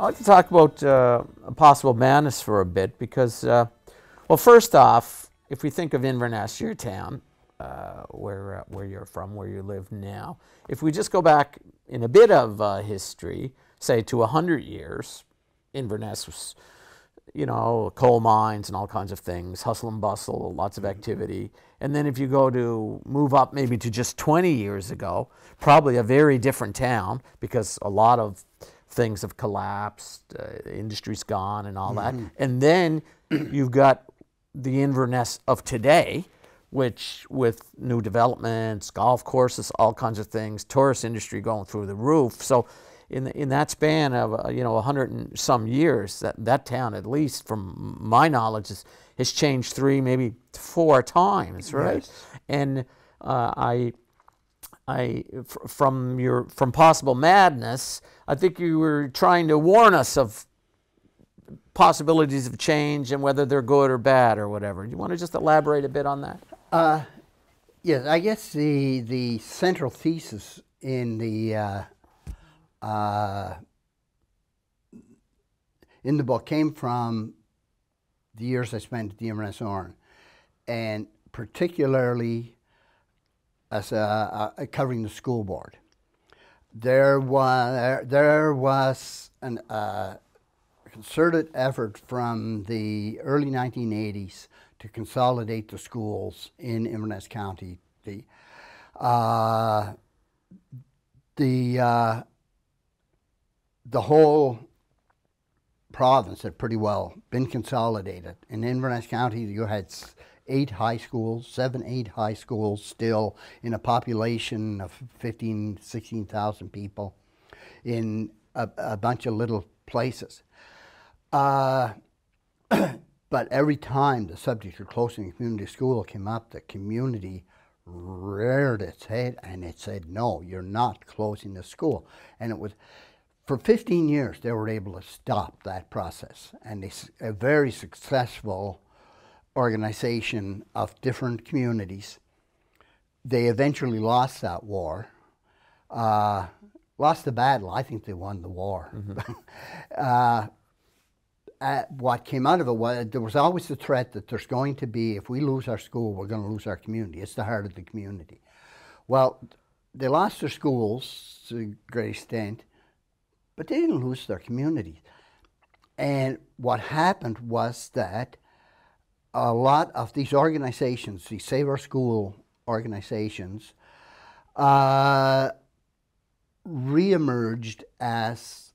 I'd like to talk about a possible madness for a bit because, well, first off, if we think of Inverness, your town, where you're from, where you live now, if we just go back in a bit of history, say to 100 years, Inverness was, you know, coal mines and all kinds of things, hustle and bustle, lots of activity. And then if you go to move up maybe to just 20 years ago, probably a very different town because a lot of things have collapsed, industry's gone and all that. And then you've got the Inverness of today, which with new developments, golf courses, all kinds of things, tourist industry going through the roof. So in that span of, you know, 100 and some years, that town, at least from my knowledge, has changed 3, maybe 4 times, right? Yes. And from possible madness, I think you were trying to warn us of possibilities of change and whether they're good or bad or whatever. You want to just elaborate a bit on that? Yes, I guess the central thesis in the book came from the years I spent at the Inverness Oran, and particularly as covering the school board. There was a concerted effort from the early 1980s to consolidate the schools in Inverness County. The whole province had pretty well been consolidated. In Inverness County, you had 8 high schools, 8 high schools still in a population of 15, 16,000 people in a bunch of little places. But every time the subject of closing a community school came up, the community reared its head and it said, no, you're not closing the school. And it was, for 15 years, they were able to stop that process. And it's a very successful organization of different communities. They eventually lost that war, lost the battle. I think they won the war. What came out of it was there was always the threat that there's going to be, if we lose our school, we're going to lose our community. It's the heart of the community. Well, they lost their schools to a great extent, but they didn't lose their community. And what happened was that a lot of these organizations, these Save Our School organizations, re-emerged as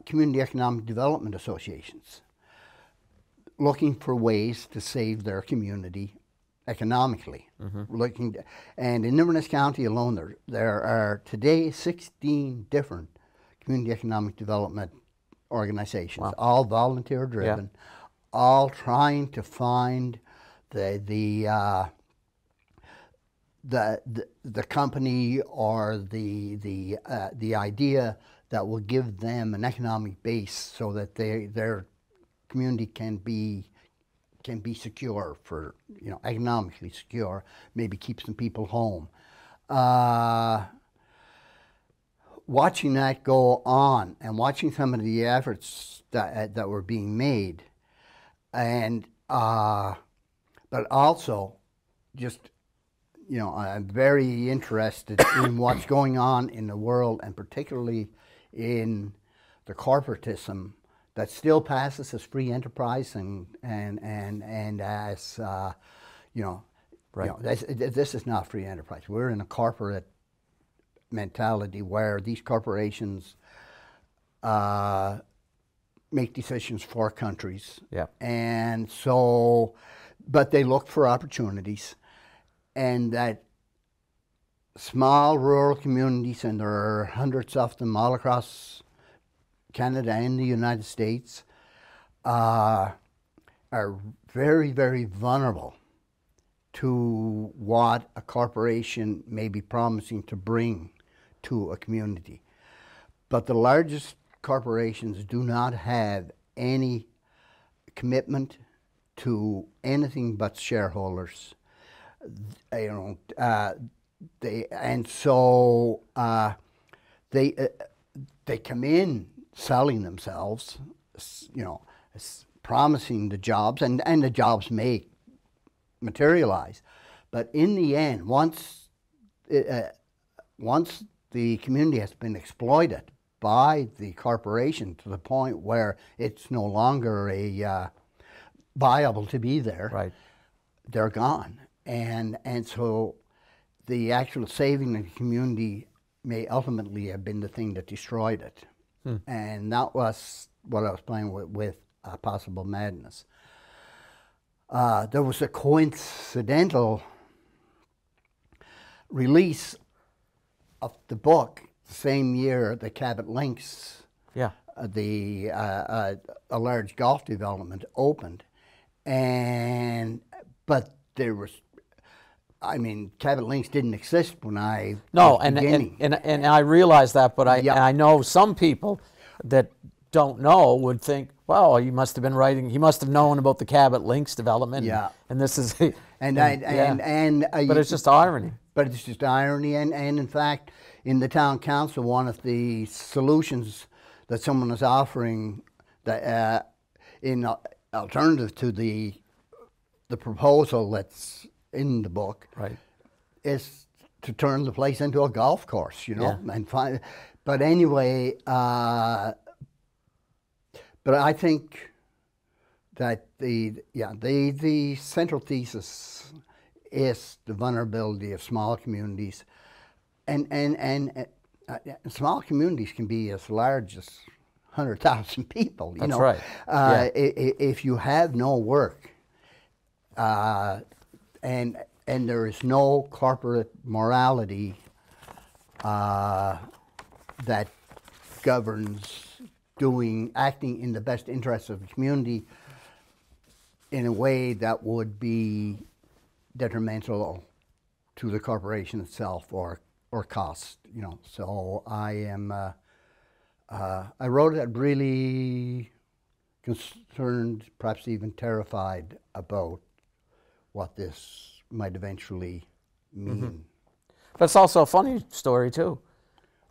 community economic development associations, looking for ways to save their community economically. And in Inverness County alone, there are today 16 different community economic development organizations, all volunteer driven, all trying to find the company or the idea that will give them an economic base so that their community can be secure, for, you know, economically secure, maybe keep some people home. Watching that go on and watching some of the efforts that were being made, and but also just, you know, I'm very interested in what's going on in the world, and particularly in the corporatism that still passes as free enterprise and as you know, this is not free enterprise. We're in a corporate mentality where these corporations make decisions for countries. And so, but they look for opportunities, and that small rural communities, and there are hundreds of them all across Canada and the United States, are very, very vulnerable to what a corporation may be promising to bring to a community. But the largest corporations do not have any commitment to anything but shareholders. You know, they come in selling themselves, you know, promising the jobs, and the jobs may materialize. But in the end, once the community has been exploited by the corporation to the point where it's no longer viable to be there, Right. they're gone. And so the actual saving of the community may ultimately have been the thing that destroyed it. And that was what I was playing with Possible Madness. There was a coincidental release of the book the same year that Cabot Links, Yeah. a large golf development, opened, but there was, I mean, Cabot Links didn't exist when I No, was beginning. and I realize that, but Yeah. I know some people that don't know would think, well, he must have been writing. He must have known about the Cabot Links development. Yeah. And this is. But it's just irony. But it's just irony, and in fact, in the town council, one of the solutions that someone is offering, that in alternative to the proposal that's in the book, Right. is to turn the place into a golf course, you know, Yeah. and find. But anyway, but I think that the central thesis is the vulnerability of small communities, and small communities can be as large as 100,000 people. You That's know, right. If you have no work, and there is no corporate morality that governs acting in the best interests of the community in a way that would be detrimental to the corporation itself or cost, you know. So I wrote it really concerned, perhaps even terrified about what this might eventually mean. But it's also a funny story too.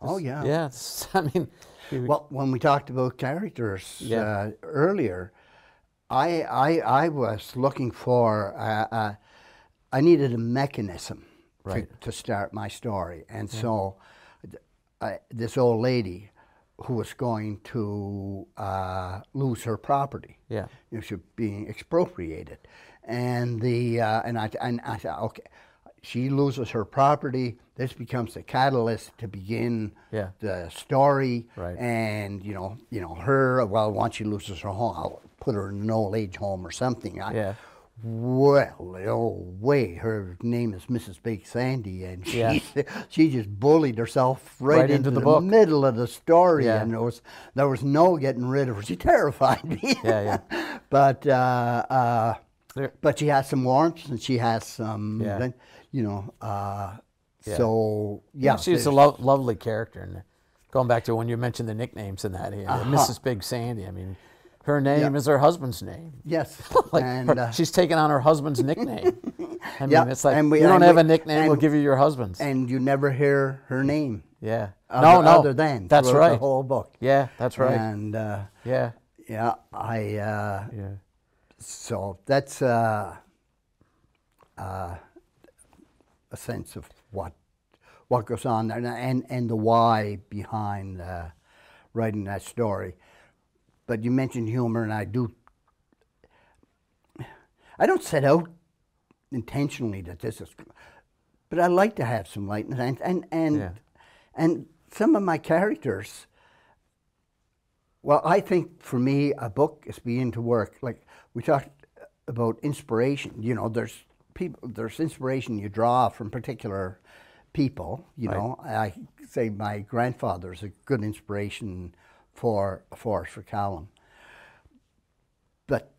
Oh yeah. Yeah. I mean. Well, when we talked about characters earlier, I was looking for, I needed a mechanism to start my story. And so this old lady who was going to lose her property, Yeah. you know, she was being expropriated. And I thought, okay, she loses her property. This becomes the catalyst to begin the story. Right. And you know her. Well, once she loses her home, I'll put her in an old age home or something. Well, oh wait, her name is Mrs. Big Sandy, and she just bullied herself right into the book. middle of the story, Yeah. and there was no getting rid of her. She terrified me. But she has some warmth, and she has some, you know. So she's a lovely character, and going back to when you mentioned the nicknames in that, Mrs. Big Sandy. I mean, her name is her husband's name. Yes, like and she's taken on her husband's nickname. I mean, it's like and you don't have a nickname, we'll give you your husband's. And you never hear her name. Yeah. Other than that's throughout right. the whole book. Yeah, that's right. And so that's a sense of what goes on there, and the why behind writing that story. But you mentioned humor, and I don't set out intentionally that this is, but I like to have some lightness, and some of my characters. Well, I think for me, a book is beginning to work. Like we talked about inspiration. You know, there's inspiration you draw from particular people. You know, I say my grandfather is a good inspiration for Forrest Callum. But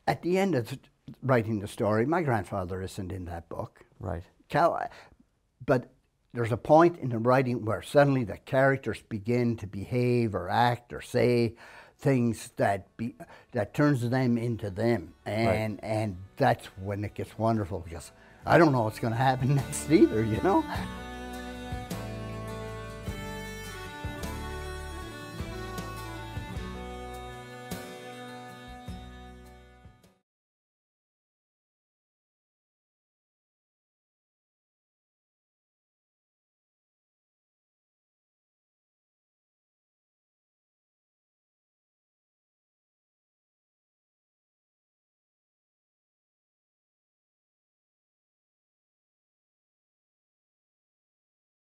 at the end of writing the story, my grandfather isn't in that book. Right. But there's a point in the writing where suddenly the characters begin to behave or act or say things that turns them into them, and that's when it gets wonderful, because I don't know what's going to happen next either, you know.